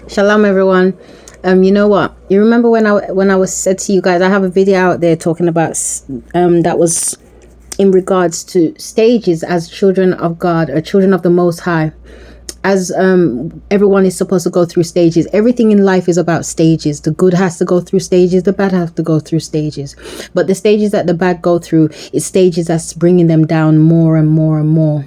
Shalom, everyone. You know what? You remember when I was said to you guys, I have a video out there talking about that was in regards to stages as children of God or children of the Most High. As everyone is supposed to go through stages. Everything in life is about stages. The good has to go through stages. The bad has to go through stages. But the stages that the bad go through is stages that's bringing them down more and more and more.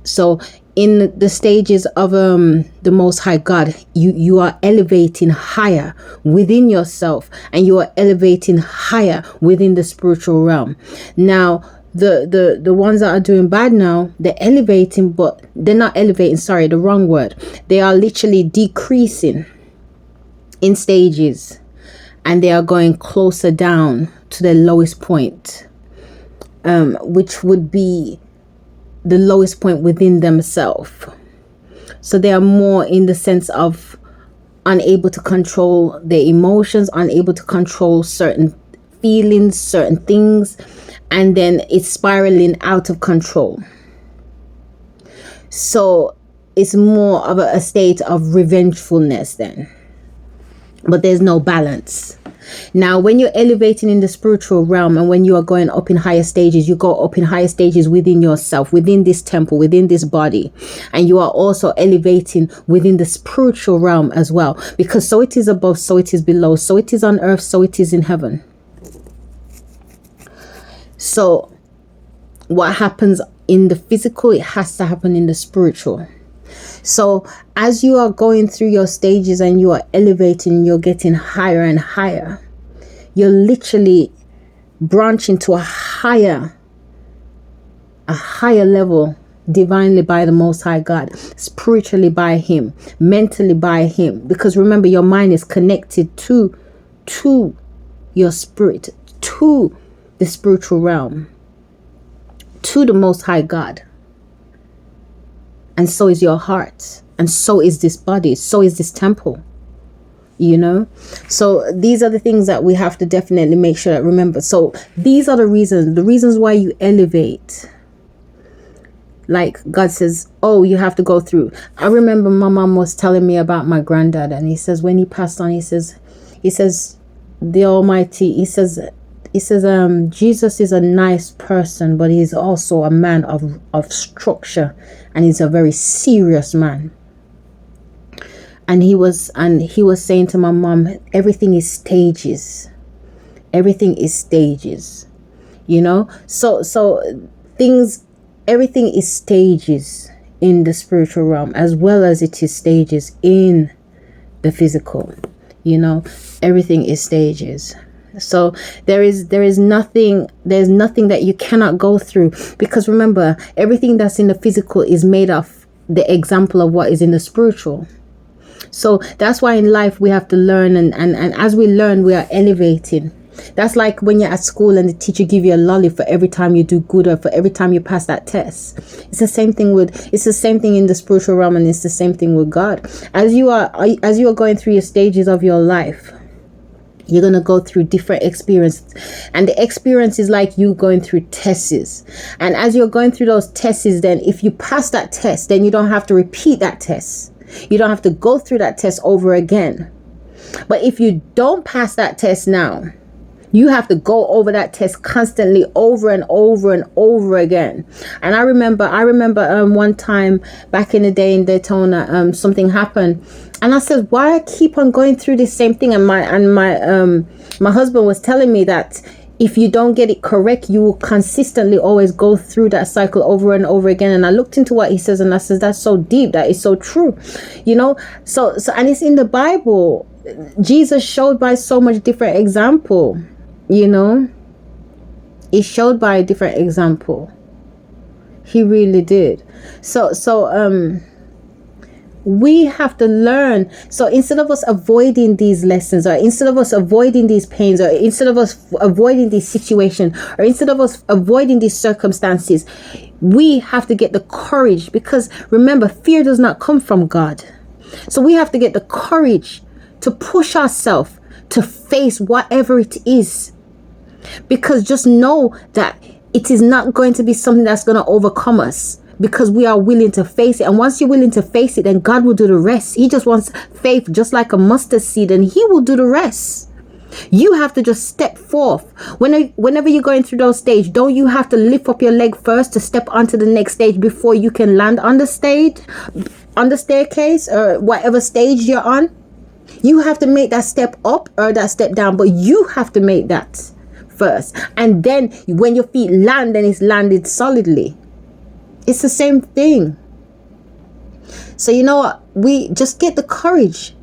So in the stages of the Most High God, you are elevating higher within yourself, and you are elevating higher within the spiritual realm. Now, the ones that are doing bad now, they're elevating, but they're not elevating. Sorry, the wrong word. They are literally decreasing in stages, and they are going closer down to the lowest point, which would be the lowest point within themselves. So they are more in the sense of unable to control their emotions, unable to control certain feelings, certain things, and then it's spiraling out of control. So it's more of a state of revengefulness then, but there's no balance. Now, when you're elevating in the spiritual realm and when you are going up in higher stages, you go up in higher stages within yourself, within this temple, within this body. And you are also elevating within the spiritual realm as well. Because so it is above, so it is below. So it is on earth, so it is in heaven. So what happens in the physical, it has to happen in the spiritual. So as you are going through your stages and you are elevating, you're getting higher and higher. You're literally branching to a higher level, divinely by the Most High God, spiritually by Him, mentally by Him. Because remember, your mind is connected to your spirit, to the spiritual realm, to the Most High God. And so is your heart. And so is this body. So is this temple. You know? So these are the things that we have to definitely make sure that remember. So these are the reasons why you elevate. Like God says, oh, you have to go through. I remember my mom was telling me about my granddad. And he says, when he passed on, he says, the Almighty, he says, Jesus is a nice person, but he's also a man of structure, and he's a very serious man. And he was saying to my mom, everything is stages. Everything is stages. You know? So everything is stages in the spiritual realm, as well as it is stages in the physical. You know, everything is stages. So there's nothing that you cannot go through, because remember, everything that's in the physical is made of the example of what is in the spiritual. So that's why in life we have to learn, and as we learn, we are elevating. That's like when you're at school and the teacher give you a lolly for every time you do good or for every time you pass that test. It's the same thing in the spiritual realm, and it's the same thing with God. As you are going through your stages of your life, you're going to go through different experiences, and the experience is like you going through tests. And as you're going through those tests, then if you pass that test, then you don't have to repeat that test. You don't have to go through that test over again. But if you don't pass that test now, you have to go over that test constantly, over and over and over again. And I remember one time back in the day in Daytona, something happened, and I said, why I keep on going through this same thing? And my husband was telling me that if you don't get it correct, you will consistently always go through that cycle over and over again. And I looked into what he says, and I said, that's so deep. That is so true. You know, so and it's in the Bible. Jesus showed by so much different example. You know, he showed by a different example. He really did. So we have to learn. So instead of us avoiding these lessons, or instead of us avoiding these pains, or instead of us avoiding these situations, or instead of us avoiding these circumstances, we have to get the courage, because remember, fear does not come from God. So we have to get the courage to push ourselves to face whatever it is. Because just know that it is not going to be something that's going to overcome us. because we are willing to face it. And once you're willing to face it, then God will do the rest. He just wants faith, just like a mustard seed, and he will do the rest. You have to just step forth. Whenever you're going through those stages, don't you have to lift up your leg first to step onto the next stage before you can land on the staircase, or whatever stage you're on? You have to make that step up or that step down, but you have to make that first. And then when your feet land, then it's landed solidly. It's the same thing. So you know what? We just get the courage.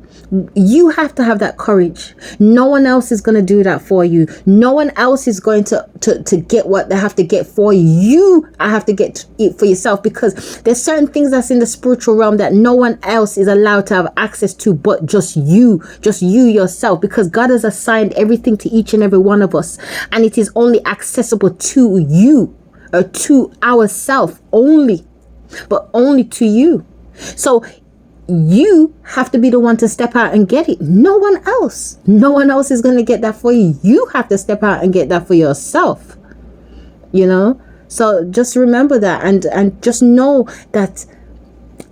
You have to have that courage. No one else is going to do that for you. No one else is going to get what they have to get for you. You have to get it for yourself, because there's certain things that's in the spiritual realm that no one else is allowed to have access to but just you yourself, because God has assigned everything to each and every one of us, and it is only accessible to you, or to ourself only, but only to you. So you have to be the one to step out and get it. No one else is going to get that for you. You have to step out and get that for yourself, so just remember that, and just know that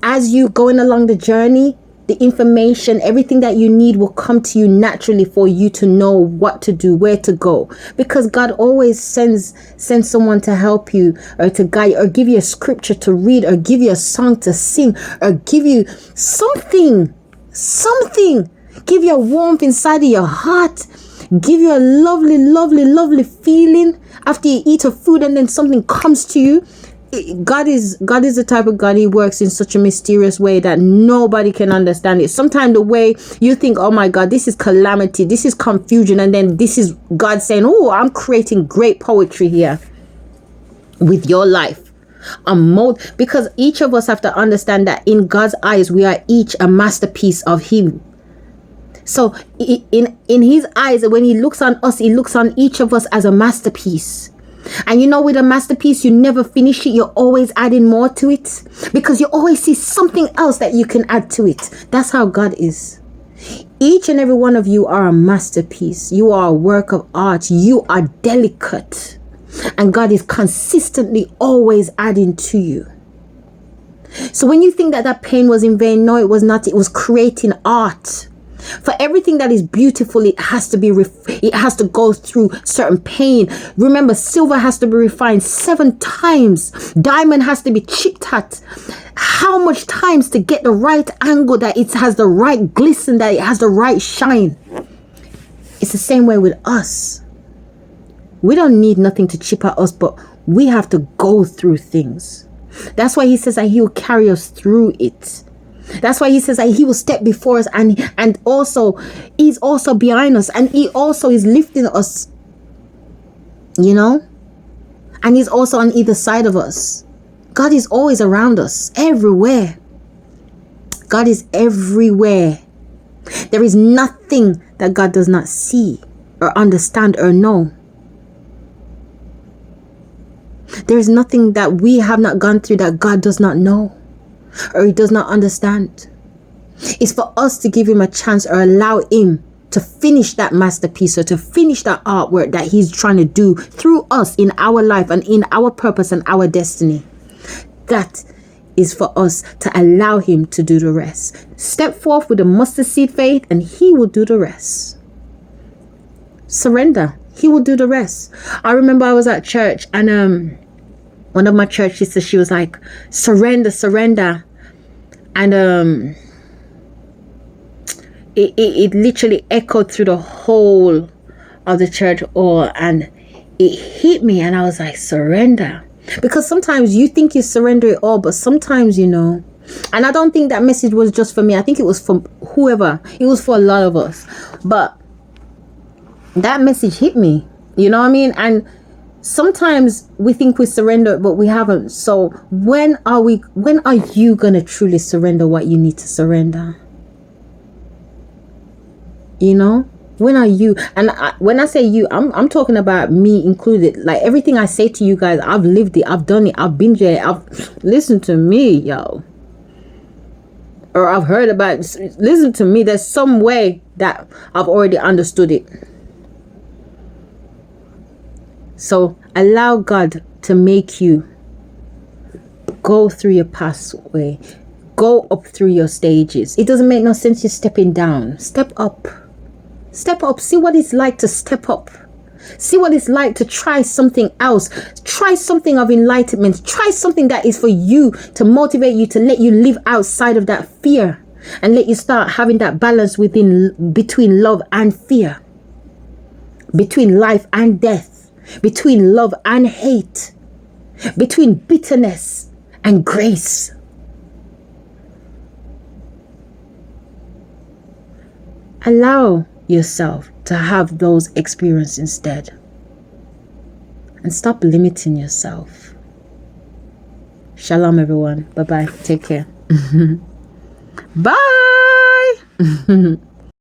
as you going along the journey, the information, everything that you need will come to you naturally for you to know what to do, where to go, because God always sends someone to help you, or to guide you, or give you a scripture to read, or give you a song to sing, or give you something, give you a warmth inside of your heart, give you a lovely feeling after you eat a food, and then something comes to you. God is the type of God. He works in such a mysterious way that nobody can understand it. Sometimes the way you think, oh my God, this is calamity, this is confusion, and then this is God saying, oh, I'm creating great poetry here with your life. Because each of us have to understand that in God's eyes, we are each a masterpiece of him. So in his eyes, when he looks on us, he looks on each of us as a masterpiece. And with a masterpiece, you never finish it. You're always adding more to it, because you always see something else that you can add to it. That's how God is. Each and every one of you are a masterpiece. You are a work of art. You are delicate. And God is consistently always adding to you. So when you think that pain was in vain, no, it was not. It was creating art. For everything that is beautiful, it has to go through certain pain. Remember, silver has to be refined 7 times. Diamond has to be chipped at. How much times to get the right angle, that it has the right glisten, that it has the right shine. It's the same way with us. We don't need nothing to chip at us, but we have to go through things. That's why he says that he will carry us through it. That's why he says that he will step before us, and also he's also behind us, and he also is lifting us, and he's also on either side of us. God is always around us, everywhere. God is everywhere. There is nothing that God does not see or understand or know. There is nothing that we have not gone through that God does not know or he does not understand. It's for us to give him a chance, or allow him to finish that masterpiece, or to finish that artwork that he's trying to do through us in our life and in our purpose and our destiny. That is for us to allow him to do the rest. Step forth with a mustard seed faith, and he will do the rest. Surrender. He will do the rest. I remember I was at church, and one of my church sisters, she was like, surrender. And it literally echoed through the whole of the church hall, and it hit me, and I was like, surrender. Because sometimes you think you surrender it all, but sometimes, and I don't think that message was just for me. I think it was for whoever. It was for a lot of us. But that message hit me. You know what I mean? And sometimes we think we surrender, but we haven't. So when are you going to truly surrender what you need to surrender? When are you? And when I say you, I'm talking about me included. Like, everything I say to you guys, I've lived it, I've done it, I've been there, listen to me, yo. Or I've heard about it. Listen to me. There's some way that I've already understood it. So allow God to make you Go through your pathway. Go up through your stages. It doesn't make no sense you stepping down. Step up. Step up. See what it's like to step up. See what it's like to try something else. Try something of enlightenment. Try something that is for you, to motivate you, to let you live outside of that fear, and let you start having that balance between love and fear, between life and death, between love and hate, between bitterness and grace. Allow yourself to have those experiences instead, and stop limiting yourself. Shalom, everyone. Bye bye. Take care. Bye.